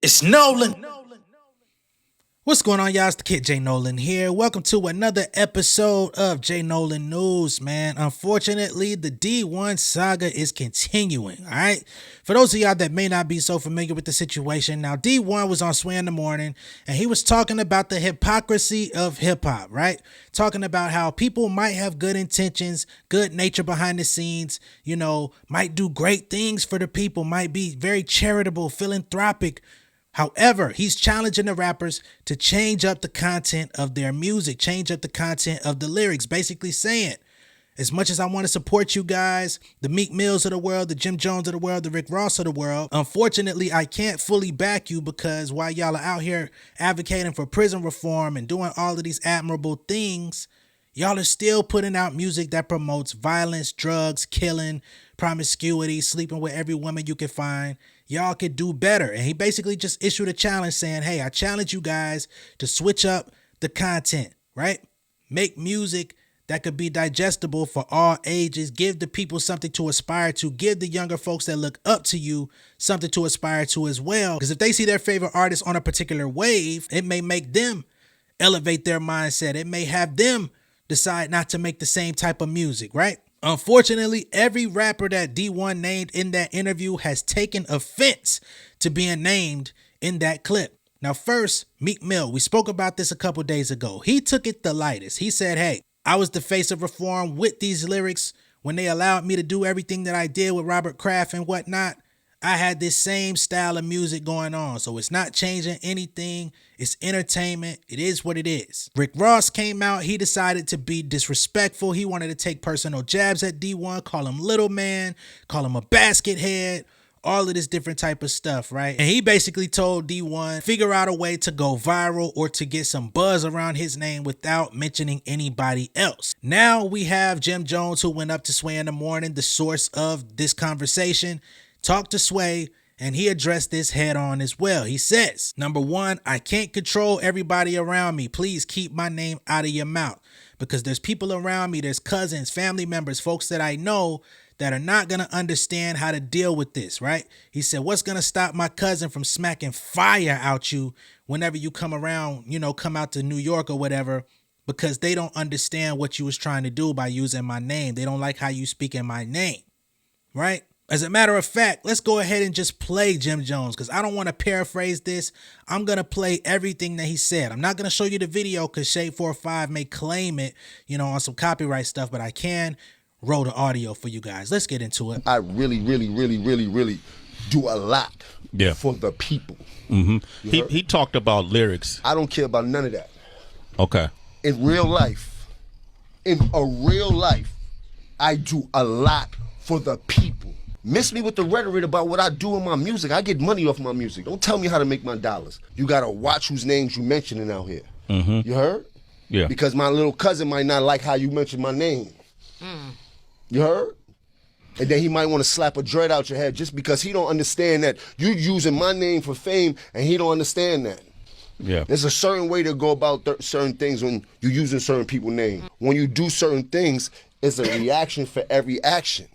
It's Nolan. What's going on, y'all? It's the kid J Nolan here. Welcome to another episode of J Nolan News, man. Unfortunately, the Dee-1 saga is continuing, all right? For those of y'all that may not be so familiar with the situation, now Dee-1 was on Sway in the Morning, and he was talking about the hypocrisy of hip-hop, right? Talking about how people might have good intentions, good nature behind the scenes, you know, might do great things for the people, might be very charitable, philanthropic. However, he's challenging the rappers to change up the content of their music, change up the content of the lyrics, basically saying, as much as I want to support you guys, the Meek Mills of the world, the Jim Jones of the world, the Rick Ross of the world, unfortunately, I can't fully back you because while y'all are out here advocating for prison reform and doing all of these admirable things, y'all are still putting out music that promotes violence, drugs, killing, promiscuity, sleeping with every woman you can find. Y'all could do better. And he basically just issued a challenge saying, hey, I challenge you guys to switch up the content, right? Make music that could be digestible for all ages. Give the people something to aspire to. Give the younger folks that look up to you something to aspire to as well. Because if they see their favorite artist on a particular wave, it may make them elevate their mindset. It may have them decide not to make the same type of music, right? Unfortunately, every rapper that Dee-1 named in that interview has taken offense to being named in that clip. Now, first, Meek Mill, we spoke about this a couple days ago. He took it the lightest. He said, hey, I was the face of reform with these lyrics when they allowed me to do everything that I did with Robert Kraft and whatnot. I had this same style of music going on, so it's not changing anything. It's entertainment. It is what it is. Rick Ross came out. He decided to be disrespectful. He wanted to take personal jabs at Dee-1, call him little man, call him a basket head, all of this different type of stuff, right? And he basically told Dee-1, figure out a way to go viral or to get some buzz around his name without mentioning anybody else. Now we have Jim Jones, who went up to Sway in the Morning, the source of this conversation, talked to Sway, and he addressed this head on as well. He says, number one, I can't control everybody around me. Please keep my name out of your mouth because there's people around me, there's cousins, family members, folks that I know that are not going to understand how to deal with this, right? He said, what's going to stop my cousin from smacking fire out you whenever you come around, you know, come out to New York or whatever, because they don't understand what you was trying to do by using my name. They don't like how you speak in my name, right? As a matter of fact, let's go ahead and just play Jim Jones because I don't want to paraphrase this. I'm going to play everything that he said. I'm not going to show you the video because Shade 45 may claim it, you know, on some copyright stuff, but I can roll the audio for you guys. Let's get into it. I really do a lot for the people. Mm-hmm. He talked about lyrics. I don't care about none of that. Okay. In real life, I do a lot for the people. Miss me with the rhetoric about what I do in my music. I get money off my music. Don't tell me how to make my dollars. You got to watch whose names you mentioning out here. Mm-hmm. You heard? Yeah. Because my little cousin might not like how you mention my name. You heard? And then he might want to slap a dread out your head just because he don't understand that you using my name for fame and he don't understand that. Yeah. There's a certain way to go about certain things when you're using certain people's name. When you do certain things, it's a reaction for every action.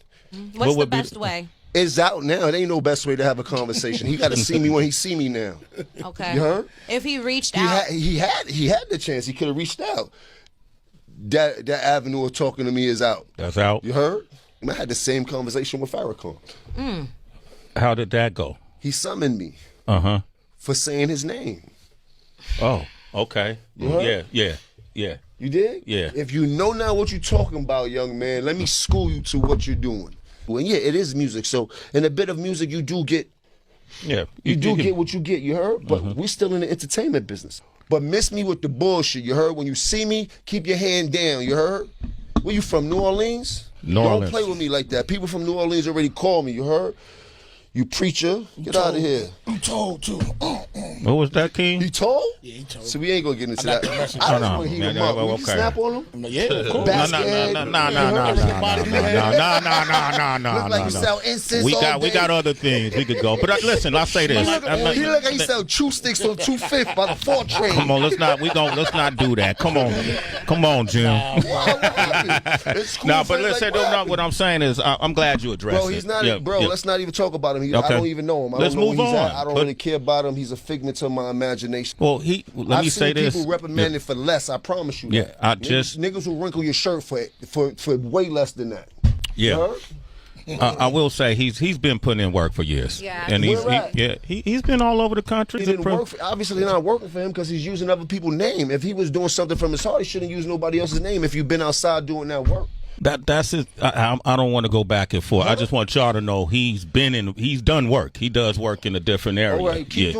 What's the best way? It's out now. It ain't no best way to have a conversation. He got to see me when he see me now. Okay. You heard? If he reached out, he had the chance. He could have reached out. That avenue of talking to me is out. That's out. You heard? I had the same conversation with Farrakhan. How did that go? He summoned me. For saying his name. Oh, okay. Yeah. You did? Yeah. If you know now what you're talking about, young man, let me school you to what you're doing. Well, yeah, it is music. So in a bit of music, you do get. Yeah. You get what you get. You heard? But we're still in the entertainment business. But miss me with the bullshit. You heard? When you see me, keep your hand down. You heard? Where you from? New Orleans? Don't play with me like that. People from New Orleans already called me. You heard? You preacher, get out of here. I'm told to. What was that, King? He told? Yeah, he told So me. we ain't gonna get into that. I just No, want to heat him up. Will you okay. snap on him? Yeah, of course. Back- No. Look like you sell incense. We all got day. other things we could go. But listen, I'll say this. He look like he sell chew sticks on 2/5 by the 4 train. Come on, let's not do that. Come on, Jim. It's cool No, for but him, listen, like, what I'm saying is, I'm glad you addressed bro, it. he's not. Yeah, Bro, yeah. let's not even talk about him. I Okay. don't even know him. I Let's don't know move where he's on. at. I don't really care about him. He's a figment of my imagination. Well, let I've me say seen this. people reprimanded for less. I promise you. Yeah, that. I niggas will wrinkle your shirt for way less than that. Yeah. You heard? I will say he's been putting in work for years. Yeah. And Where he's been all over the country. He didn't work obviously not working for him because he's using other people's name. If he was doing something from his heart, he shouldn't use nobody else's name if you've been outside doing that work. That's it. I don't want to go back and forth. I just want y'all to know he's done work. He does work in a different area. All right, keep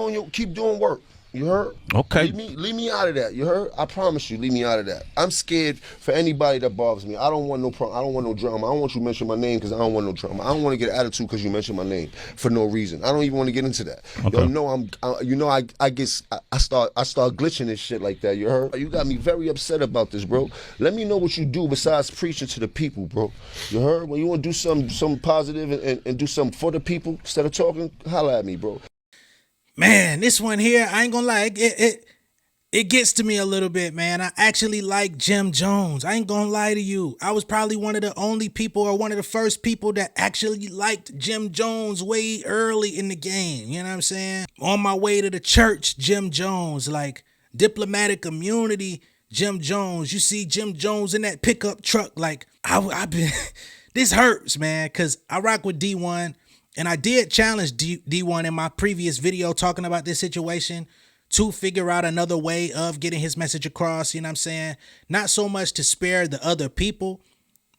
doing work. You heard? Okay. Leave me out of that. You heard? I promise you, leave me out of that. I'm scared for anybody that bothers me. I don't want no problem. I don't want no drama. I don't want you to mention my name because I don't want no drama. I don't want to get an attitude because you mentioned my name for no reason. I don't even want to get into that. Okay. Y'all know I start glitching and shit like that. You heard? You got me very upset about this, bro. Let me know what you do besides preaching to the people, bro. You heard? When you want to do something positive and do something for the people instead of talking, holla at me, bro. Man, this one here, I ain't gonna lie, it gets to me a little bit, man. I actually like Jim Jones. I ain't gonna lie to you. I was probably one of the only people or one of the first people that actually liked Jim Jones way early in the game. You know what I'm saying? On my way to the church, Jim Jones, like Diplomatic Immunity, Jim Jones. You see Jim Jones in that pickup truck, like I've been, this hurts, man, because I rock with Dee-1. And I did challenge Dee-1 in my previous video talking about this situation to figure out another way of getting his message across, you know what I'm saying? Not so much to spare the other people,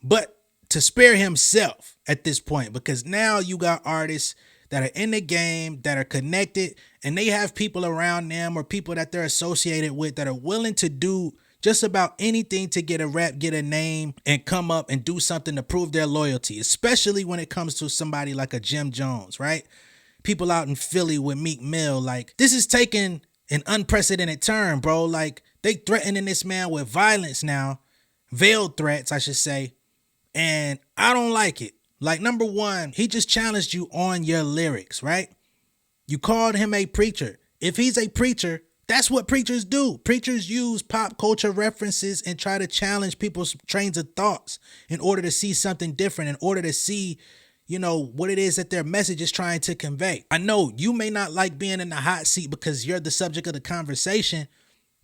but to spare himself at this point, because now you got artists that are in the game, that are connected, and they have people around them or people that they're associated with that are willing to do just about anything to get a rep, get a name, and come up and do something to prove their loyalty, especially when it comes to somebody like a Jim Jones, right? People out in Philly with Meek Mill, like, this is taking an unprecedented turn, bro. Like, they threatening this man with violence now, veiled threats, I should say, and I don't like it. Like, number one, he just challenged you on your lyrics, right? You called him a preacher. If he's a preacher, that's what preachers do. Preachers use pop culture references and try to challenge people's trains of thoughts in order to see something different, in order to see, you know, what it is that their message is trying to convey. I know you may not like being in the hot seat because you're the subject of the conversation,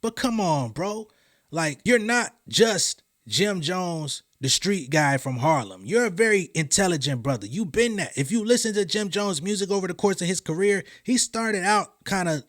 but come on, bro. Like, you're not just Jim Jones, the street guy from Harlem. You're a very intelligent brother. You've been that. If you listen to Jim Jones' music over the course of his career, he started out kind of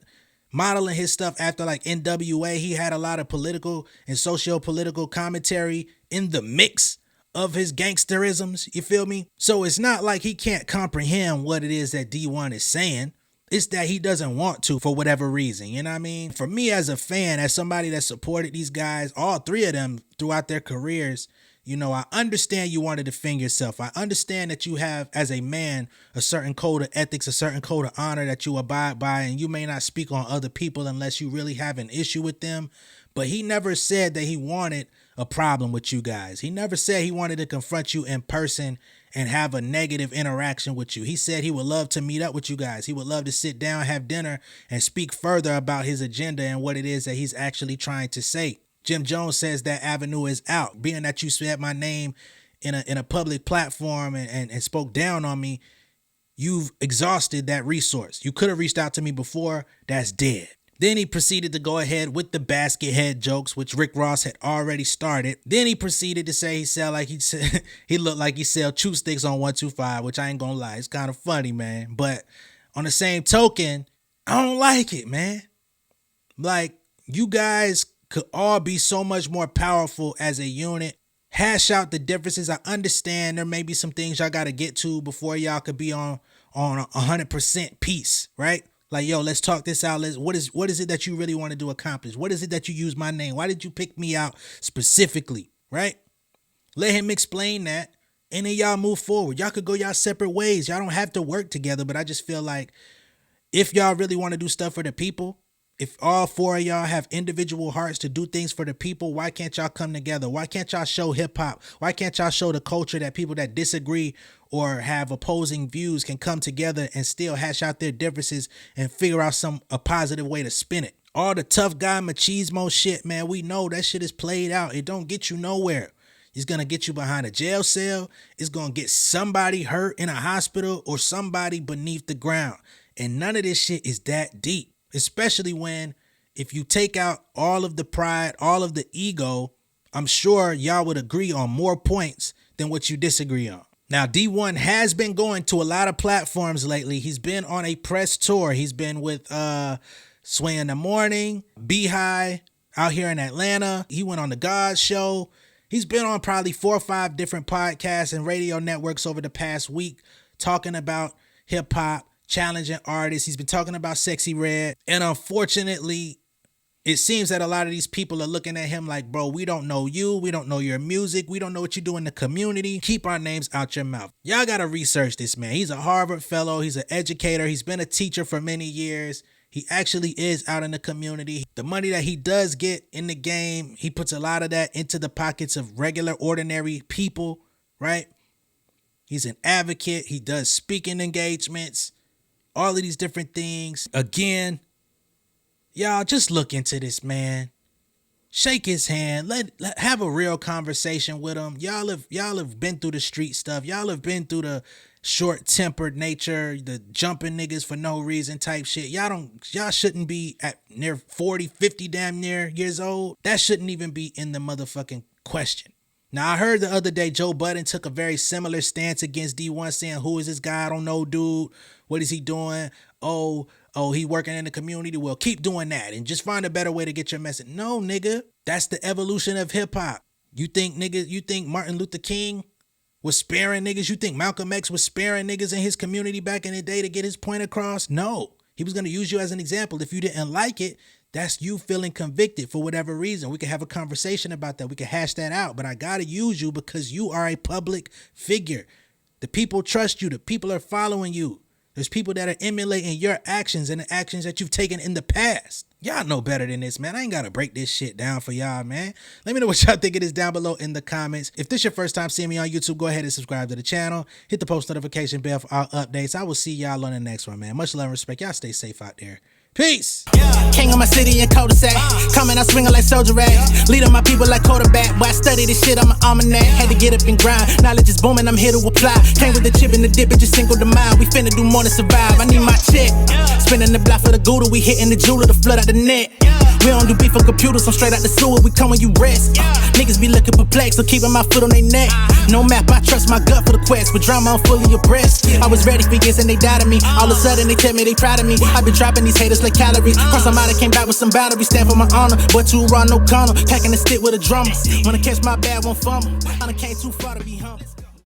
modeling his stuff after like NWA. He had a lot of political and socio-political commentary in the mix of his gangsterisms, you feel me? So it's not like he can't comprehend what it is that Dee-1 is saying. It's that he doesn't want to for whatever reason, you know what I mean? For me as a fan, as somebody that supported these guys, all three of them throughout their careers, you know, I understand you want to defend yourself. I understand that you have, as a man, a certain code of ethics, a certain code of honor that you abide by, and you may not speak on other people unless you really have an issue with them. But he never said that he wanted a problem with you guys. He never said he wanted to confront you in person and have a negative interaction with you. He said he would love to meet up with you guys. He would love to sit down, have dinner, and speak further about his agenda and what it is that he's actually trying to say. Jim Jones says that avenue is out. Being that you said my name in a public platform and spoke down on me, you've exhausted that resource. You could have reached out to me before. That's dead. Then he proceeded to go ahead with the basket head jokes, which Rick Ross had already started. Then he proceeded to say he looked like he sell chew sticks on 125, which I ain't gonna lie, it's kind of funny, man. But on the same token, I don't like it, man. Like, you guys could all be so much more powerful as a unit. Hash out the differences. I understand there may be some things y'all got to get to before y'all could be on 100% peace, right? Like, yo, let's talk this out. What is it that you really wanted to accomplish? What is it that you use my name? Why did you pick me out specifically, right? Let him explain that, and then y'all move forward. Y'all could go y'all separate ways. Y'all don't have to work together, but I just feel like if y'all really want to do stuff for the people, If all four of y'all have individual hearts to do things for the people, why can't y'all come together? Why can't y'all show hip hop? Why can't y'all show the culture that people that disagree or have opposing views can come together and still hash out their differences and figure out a positive way to spin it? All the tough guy machismo shit, man, we know that shit is played out. It don't get you nowhere. It's going to get you behind a jail cell. It's going to get somebody hurt in a hospital or somebody beneath the ground. And none of this shit is that deep, especially when if you take out all of the pride, all of the ego, I'm sure y'all would agree on more points than what you disagree on. Now, Dee-1 has been going to a lot of platforms lately. He's been on a press tour. He's been with Sway in the Morning, Beehive out here in Atlanta. He went on the God Show. He's been on probably 4 or 5 different podcasts and radio networks over the past week talking about hip hop, challenging artists. He's been talking about Sexy Red. And unfortunately, it seems that a lot of these people are looking at him like, bro, we don't know you. We don't know your music. We don't know what you do in the community. Keep our names out your mouth. Y'all got to research this man. He's a Harvard fellow. He's an educator. He's been a teacher for many years. He actually is out in the community. The money that he does get in the game, he puts a lot of that into the pockets of regular, ordinary people, right? He's an advocate. He does speaking engagements, all of these different things. Again, y'all just look into this man. Shake his hand. Have a real conversation with him. Y'all have been through the street stuff. Y'all have been through the short-tempered nature, the jumping niggas for no reason type shit. Y'all shouldn't be at near 40, 50 damn near years old. That shouldn't even be in the motherfucking question. Now, I heard the other day Joe Budden took a very similar stance against Dee-1, saying, who is this guy? I don't know, dude. What is he doing? Oh, he working in the community. Well, keep doing that and just find a better way to get your message. No, nigga. That's the evolution of hip-hop. You think Martin Luther King was sparing niggas? You think Malcolm X was sparing niggas in his community back in the day to get his point across? No. He was going to use you as an example. If you didn't like it, that's you feeling convicted for whatever reason. We could have a conversation about that. We could hash that out. But I got to use you because you are a public figure. The people trust you. The people are following you. There's people that are emulating your actions and the actions that you've taken in the past. Y'all know better than this, man. I ain't got to break this shit down for y'all, man. Let me know what y'all think of this down below in the comments. If this your first time seeing me on YouTube, go ahead and subscribe to the channel. Hit the post notification bell for all updates. I will see y'all on the next one, man. Much love and respect. Y'all stay safe out there. Peace. King of my city and cul-de-sac. Coming out swinging like soldier rag. Leading my people like quarterback. Boy, I study this shit, I'm an almanac. Had to get up and grind. Knowledge is booming, I'm here to apply. Came with the chip and the dip, it just single the mind. We finna do more than survive. I need my check. Spinning the block for the Gouda. We hitting the jeweler to flood out the net. We don't do beef on computers, I'm straight out the sewer. We come when you rest. Niggas be looking perplexed, so keeping my foot on their neck. No map, I trust my gut for the quest. With drama, I'm fully abreast. I was ready for years and they doubted me. All of a sudden they tell me they proud of me. I've been dropping these haters like calories. Cross them out, I came back with some boundaries. Stand for my honor, but too raw, no corner. Packing the stick with a drummer. Wanna catch my bad, won't fumble. I done came too far to be humble.